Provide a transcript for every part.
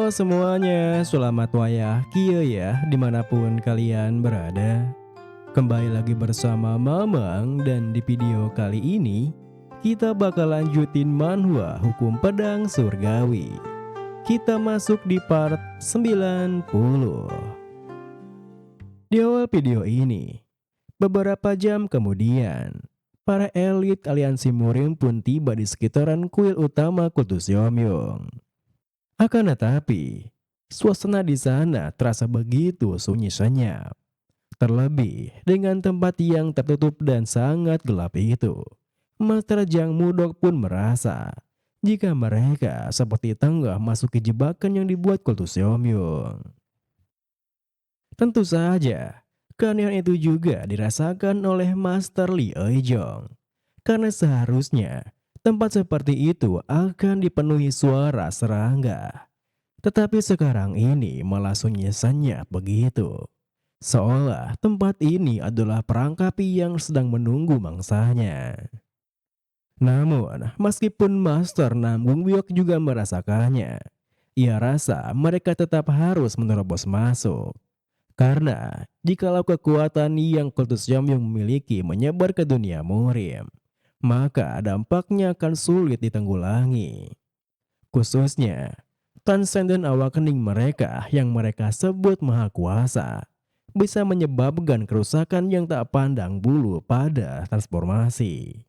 Halo semuanya, selamat wayah kieu ya dimanapun kalian berada. Kembali lagi bersama Mamang dan di video kali ini kita bakal lanjutin manhwa Hukum Pedang Surgawi. Kita masuk di part 90. Di awal video ini, beberapa jam kemudian, para elit aliansi murim pun tiba di sekitaran kuil utama Kultus Yomyong. Akan tetapi, suasana di sana terasa begitu sunyi senyap. Terlebih dengan tempat yang tertutup dan sangat gelap itu. Master Jang Mudok pun merasa jika mereka seperti tengah masuk ke jebakan yang dibuat Kultus Yomyong. Tentu saja, keanehan itu juga dirasakan oleh Master Li Eijong. Karena seharusnya tempat seperti itu akan dipenuhi suara serangga. Tetapi sekarang ini malah sunyi senyap begitu. Seolah tempat ini adalah perangkap yang sedang menunggu mangsanya. Namun, meskipun Master Nam Gung Biok juga merasakannya, ia rasa mereka tetap harus menerobos masuk. Karena jikalau kekuatan yang Kultus Yomyong memiliki menyebar ke dunia murim, maka dampaknya akan sulit ditanggulangi. Khususnya, Transenden awakening mereka yang mereka sebut maha kuasa bisa menyebabkan kerusakan yang tak pandang bulu pada transformasi.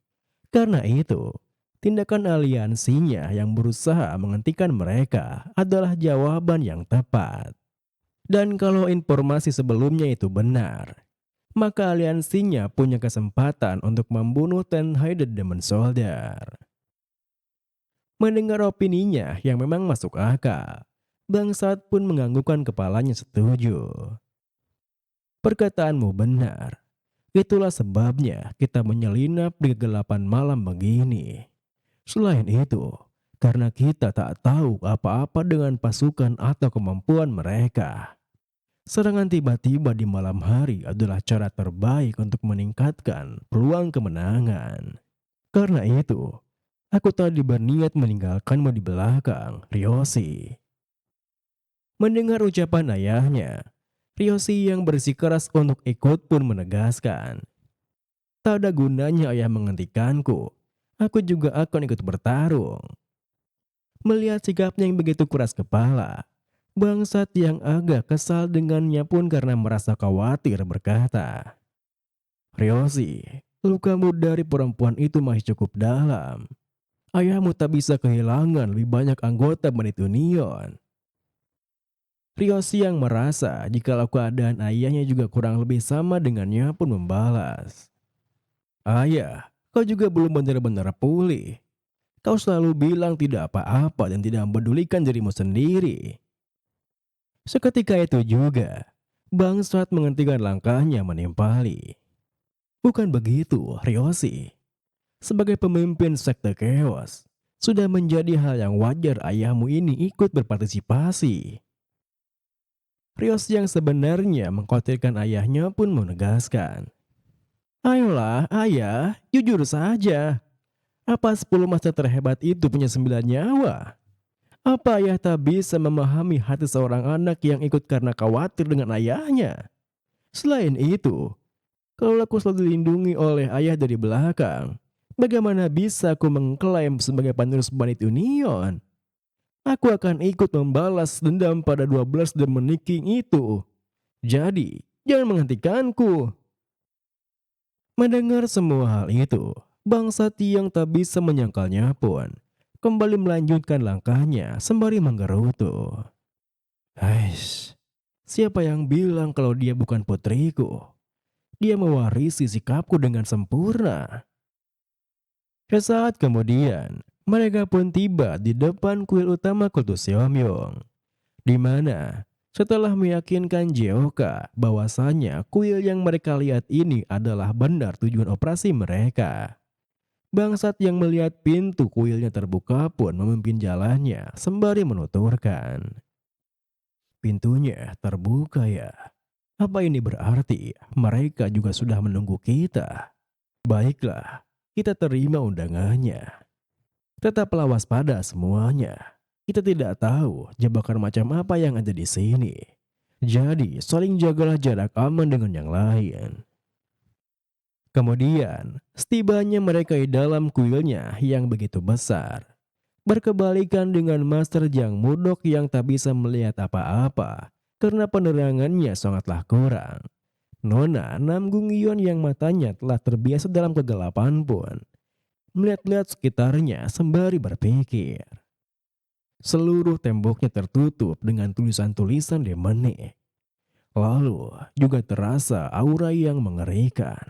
Karena itu, tindakan aliansinya yang berusaha menghentikan mereka adalah jawaban yang tepat. Dan kalau informasi sebelumnya itu benar, maka aliansinya punya kesempatan untuk membunuh Tenhai the Demon Soldier. Mendengar opininya yang memang masuk akal, Bangsat pun menganggukkan kepalanya setuju. Perkataanmu benar. Itulah sebabnya kita menyelinap di kegelapan malam begini. Selain itu, karena kita tak tahu apa-apa dengan pasukan atau kemampuan mereka. Serangan tiba-tiba di malam hari adalah cara terbaik untuk meningkatkan peluang kemenangan. Karena itu, aku tadi berniat meninggalkanmu di belakang, Ryoshi. Mendengar ucapan ayahnya, Ryoshi yang bersikeras untuk ikut pun menegaskan. Tak ada gunanya ayah menghentikanku, aku juga akan ikut bertarung. Melihat sikapnya yang begitu keras kepala, Bangsat yang agak kesal dengannya pun karena merasa khawatir berkata, Ryoshi, lukamu dari perempuan itu masih cukup dalam. Ayahmu tak bisa kehilangan lebih banyak anggota Manitou Neon. Ryoshi yang merasa jikalau keadaan ayahnya juga kurang lebih sama dengannya pun membalas. Ayah, kau juga belum benar-benar pulih. Kau selalu bilang tidak apa-apa dan tidak mempedulikan dirimu sendiri. Seketika itu juga, Bangsat menghentikan langkahnya menimpali. Bukan begitu, Ryoshi. Sebagai pemimpin sekte Chaos, sudah menjadi hal yang wajar ayahmu ini ikut berpartisipasi. Rios yang sebenarnya mengkhawatirkan ayahnya pun menegaskan. Ayolah ayah, jujur saja. Apa 10 master terhebat itu punya 9 nyawa? Apa ayah tak bisa memahami hati seorang anak yang ikut karena khawatir dengan ayahnya? Selain itu, kalau aku selalu dilindungi oleh ayah dari belakang, bagaimana bisa aku mengklaim sebagai penerus Manitou Neon? Aku akan ikut membalas dendam pada 12 Demon King itu. Jadi, jangan menghentikanku. Mendengar semua hal itu, Bangsa yang tak bisa menyangkalnya pun kembali melanjutkan langkahnya sembari menggerutu. Hais, siapa yang bilang kalau dia bukan putriku? Dia mewarisi sikapku dengan sempurna. Sesaat kemudian, mereka pun tiba di depan kuil utama Kultus Yomyong, di mana setelah meyakinkan Jeoka bahwasanya kuil yang mereka lihat ini adalah benar tujuan operasi mereka. Bangsat yang melihat pintu kuilnya terbuka pun memimpin jalannya sembari menuturkan. Pintunya terbuka ya. Apa ini berarti mereka juga sudah menunggu kita? Baiklah, kita terima undangannya. Tetaplah waspada semuanya. Kita tidak tahu jebakan macam apa yang ada di sini. Jadi, saling jagalah jarak aman dengan yang lain. Kemudian, setibanya mereka di dalam kuilnya yang begitu besar, berkebalikan dengan Master Jang Mudok yang tak bisa melihat apa-apa karena penerangannya sangatlah kurang. Nona Namgung Yon yang matanya telah terbiasa dalam kegelapan pun melihat-lihat sekitarnya sembari berpikir. Seluruh temboknya tertutup dengan tulisan-tulisan demonic. Lalu juga terasa aura yang mengerikan.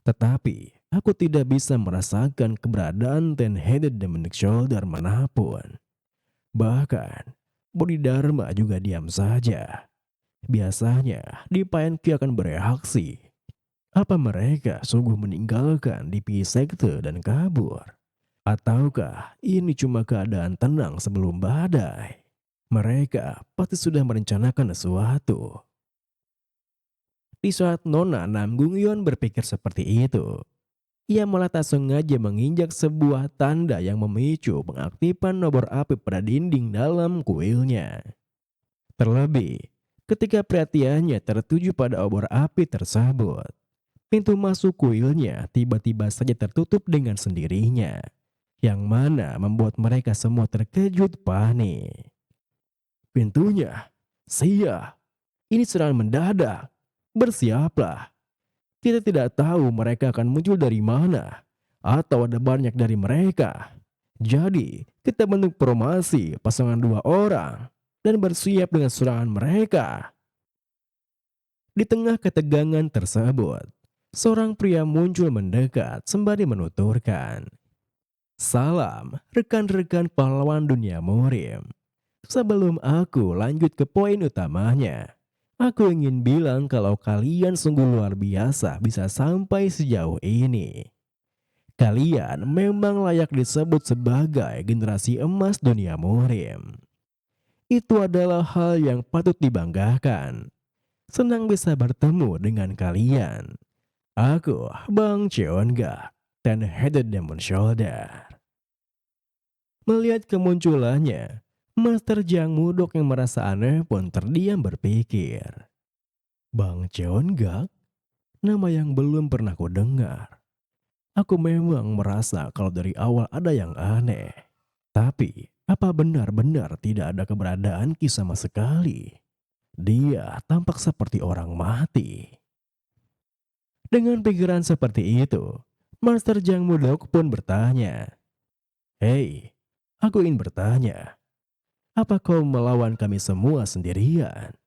Tetapi aku tidak bisa merasakan keberadaan Ten-Headed Demonic Shoulder manapun. Bahkan Bodhidharma juga diam saja. Biasanya Dipaenki akan bereaksi. Apa mereka sungguh meninggalkan DP sekte dan kabur? Ataukah ini cuma keadaan tenang sebelum badai? Mereka pasti sudah merencanakan sesuatu. Di saat Nona Namgungyon berpikir seperti itu, ia malah tak sengaja menginjak sebuah tanda yang memicu pengaktifan obor api pada dinding dalam kuilnya. Terlebih, ketika perhatiannya tertuju pada obor api tersebut, pintu masuk kuilnya tiba-tiba saja tertutup dengan sendirinya, yang mana membuat mereka semua terkejut panik. Pintunya, sia, ini serangan mendadak. Bersiaplah. Kita tidak tahu mereka akan muncul dari mana, atau ada banyak dari mereka. Jadi, kita bentuk formasi pasangan 2 orang dan bersiap dengan serangan mereka. Di tengah ketegangan tersebut, seorang pria muncul mendekat sembari menuturkan, "Salam, rekan-rekan pahlawan dunia murim. Sebelum aku lanjut ke poin utamanya, aku ingin bilang kalau kalian sungguh luar biasa bisa sampai sejauh ini. Kalian memang layak disebut sebagai generasi emas dunia murim. Itu adalah hal yang patut dibanggakan. Senang bisa bertemu dengan kalian. Aku, Bang Cheonga, Ten-Headed Demon Shoulder." Melihat kemunculannya, Master Jang Mudok yang merasa aneh pun terdiam berpikir. Bang Cheonga? Nama yang belum pernah ku dengar. Aku memang merasa kalau dari awal ada yang aneh. Tapi, apa benar-benar tidak ada keberadaan Ki sama sekali? Dia tampak seperti orang mati. Dengan pikiran seperti itu, Master Jang Mudok pun bertanya, "Hei, aku ingin bertanya, apa kau melawan kami semua sendirian?"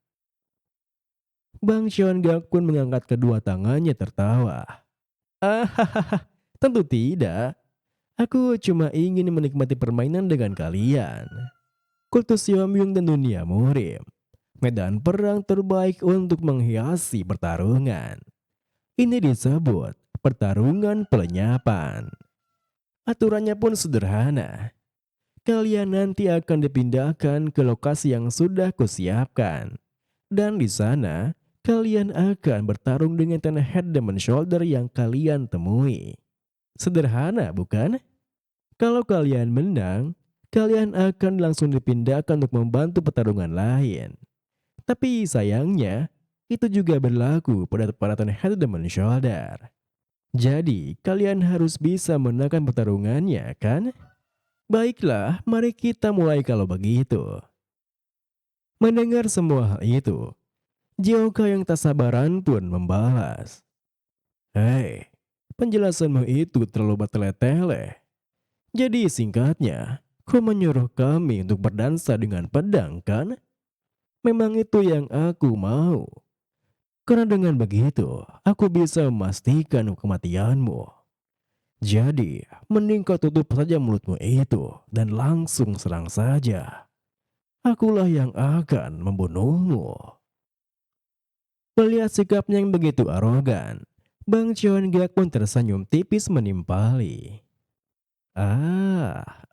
Bang Sean Gak pun mengangkat kedua tangannya tertawa. "Hahaha, tentu tidak. Aku cuma ingin menikmati permainan dengan kalian. Kultus Yomyung dan dunia murim. Medan perang terbaik untuk menghiasi pertarungan. Ini disebut pertarungan pelenyapan. Aturannya pun sederhana. Kalian nanti akan dipindahkan ke lokasi yang sudah kusiapkan. Dan di sana, kalian akan bertarung dengan Ten-Headed Demon Shoulder yang kalian temui. Sederhana, bukan? Kalau kalian menang, kalian akan langsung dipindahkan untuk membantu pertarungan lain. Tapi sayangnya, itu juga berlaku pada para Ten-Headed Demon Shoulder. Jadi, kalian harus bisa menangkan pertarungannya, kan? Baiklah, mari kita mulai kalau begitu." Mendengar semua hal itu, Jioka yang tak sabaran pun membalas. "Hei, penjelasanmu itu terlalu bertele-tele. Jadi singkatnya, kau menyuruh kami untuk berdansa dengan pedang, kan? Memang itu yang aku mau. Karena dengan begitu, aku bisa memastikan kematianmu. Jadi, mending kau tutup saja mulutmu itu dan langsung serang saja. Akulah yang akan membunuhmu." Melihat sikapnya yang begitu arogan, Bang Cheon Gak pun tersenyum tipis menimpali.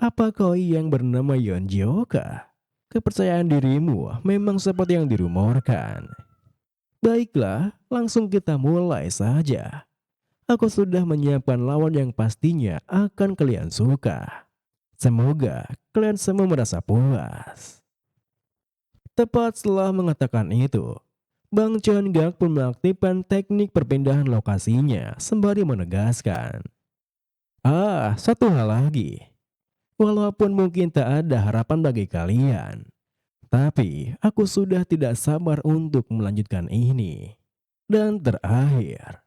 Apa kau yang bernama Yon Jioka? Kepercayaan dirimu memang seperti yang dirumorkan. Baiklah, langsung kita mulai saja. Aku sudah menyiapkan lawan yang pastinya akan kalian suka. Semoga kalian semua merasa puas. Tepat setelah mengatakan itu, Bang Cheon-gak pun mengaktifkan teknik perpindahan lokasinya sembari menegaskan. Satu hal lagi. Walaupun mungkin tak ada harapan bagi kalian, tapi aku sudah tidak sabar untuk melanjutkan ini. Dan terakhir,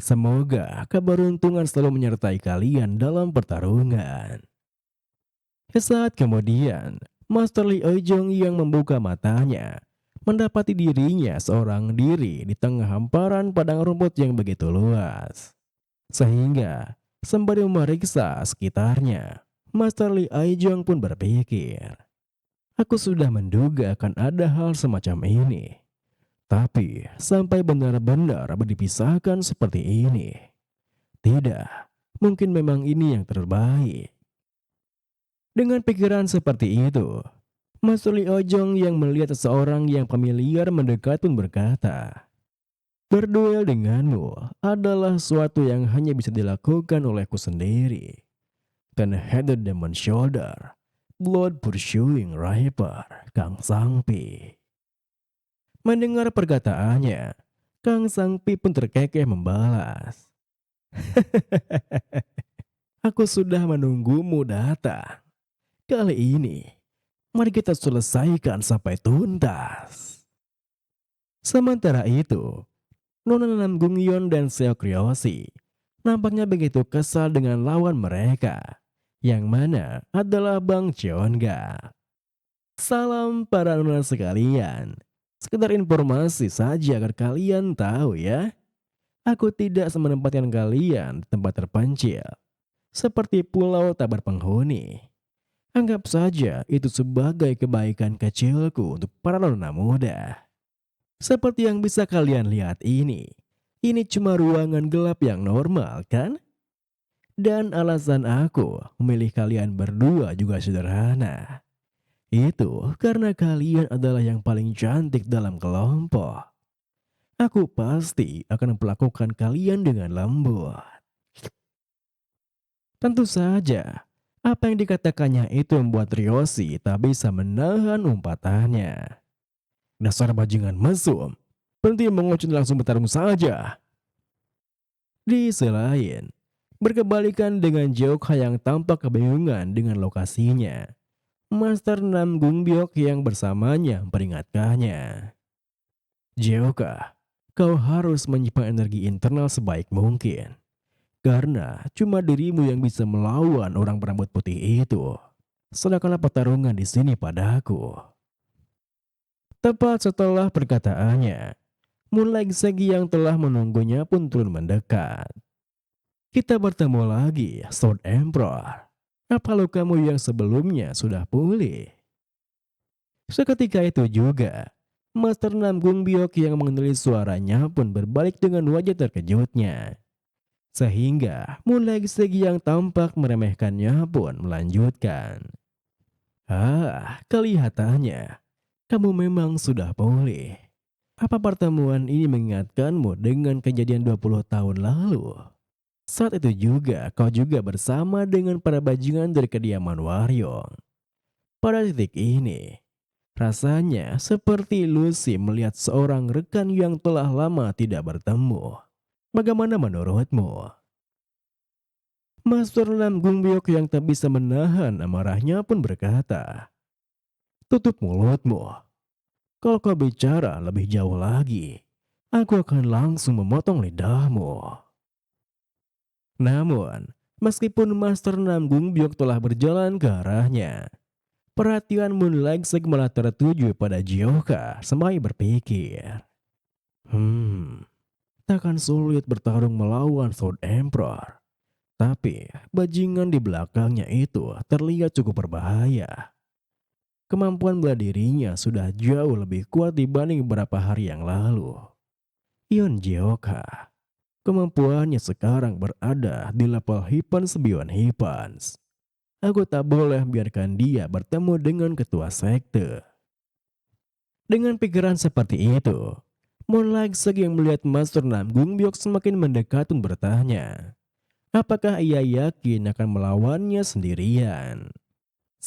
semoga keberuntungan selalu menyertai kalian dalam pertarungan. Sesaat kemudian, Master Lee Ojong yang membuka matanya mendapati dirinya seorang diri di tengah hamparan padang rumput yang begitu luas. Sehingga, sembari memeriksa sekitarnya, Master Lee Ojong pun berpikir, aku sudah menduga akan ada hal semacam ini. Tapi sampai benar-benar dipisahkan seperti ini, tidak, mungkin memang ini yang terbaik. Dengan pikiran seperti itu, Mas Lee Ojong yang melihat seseorang yang familiar mendekat pun berkata, berduel denganmu adalah suatu yang hanya bisa dilakukan olehku sendiri. Ten-headed Demon Shoulder, Blood Pursuing Riper, Kang Sangpi. Mendengar perkataannya, Kang Sangpi pun terkekeh membalas. Aku sudah menunggumu datang. Kali ini, mari kita selesaikan sampai tuntas. Sementara itu, Nona Nam Gungyeon dan Seo Kryoshi nampaknya begitu kesal dengan lawan mereka, yang mana adalah Bang Cheon-gak. Salam para nona sekalian. Sekedar informasi saja agar kalian tahu ya. Aku tidak menempatkan kalian di tempat terpencil, seperti pulau tak berpenghuni. Anggap saja itu sebagai kebaikan kecilku untuk para nona muda. Seperti yang bisa kalian lihat ini cuma ruangan gelap yang normal kan? Dan alasan aku memilih kalian berdua juga sederhana. Itu karena kalian adalah yang paling cantik dalam kelompok. Aku pasti akan memperlakukan kalian dengan lembut. Tentu saja, apa yang dikatakannya itu membuat Ryoshi tak bisa menahan umpatannya. Dasar bajingan mesum, berhenti mengucut langsung bertarung saja. Di sisi lain, berkebalikan dengan Jeokha yang tampak kebingungan dengan lokasinya, Master Nam Gungbyok yang bersamanya memperingatkannya. Jeokha, kau harus menyimpan energi internal sebaik mungkin. Karena cuma dirimu yang bisa melawan orang berambut putih itu. Sedangkan pertarungan di sini padaku. Tepat setelah perkataannya, Moon Segi yang telah menunggunya pun turun mendekat. Kita bertemu lagi, Sword Emperor. Apa lukamu yang sebelumnya sudah pulih? Seketika itu juga, Master Nam Gungbyok yang mengenali suaranya pun berbalik dengan wajah terkejutnya. Sehingga Moon Segi yang tampak meremehkannya pun melanjutkan. Kelihatannya kamu memang sudah pulih. Apa pertemuan ini mengingatkanmu dengan kejadian 20 tahun lalu? Saat itu juga kau juga bersama dengan para bajingan dari kediaman Waryong. Pada titik ini, rasanya seperti Lucy melihat seorang rekan yang telah lama tidak bertemu. Bagaimana menurutmu? Master Nam Gungbyok yang tak bisa menahan amarahnya pun berkata, tutup mulutmu. Kalau kau bicara lebih jauh lagi, aku akan langsung memotong lidahmu. Namun, meskipun Master Nam Gungbyok telah berjalan ke arahnya, perhatian Moon Segi malah tertuju pada Jeokha sembari berpikir. Takkan sulit bertarung melawan Sword Emperor. Tapi bajingan di belakangnya itu terlihat cukup berbahaya. Kemampuan bela dirinya sudah jauh lebih kuat dibanding beberapa hari yang lalu. Yeon Jeokha, kemampuannya sekarang berada di level Hippens Beyond Hippens. Aku tak boleh biarkan dia bertemu dengan ketua sekte. Dengan pikiran seperti itu, Moon Segi yang melihat Master Nam Gungbyok semakin mendekat pun bertanya, apakah ia yakin akan melawannya sendirian?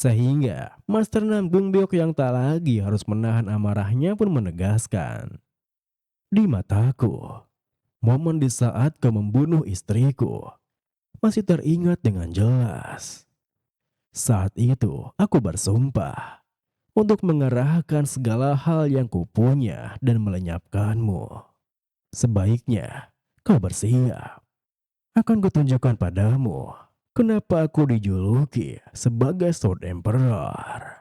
Sehingga Master Nam Gungbyok yang tak lagi harus menahan amarahnya pun menegaskan, "Di mataku, momen di saat kau membunuh istriku masih teringat dengan jelas. Saat itu aku bersumpah untuk mengerahkan segala hal yang kupunya dan melenyapkanmu. Sebaiknya kau bersiap. Akan kutunjukkan padamu kenapa aku dijuluki sebagai Sword Emperor."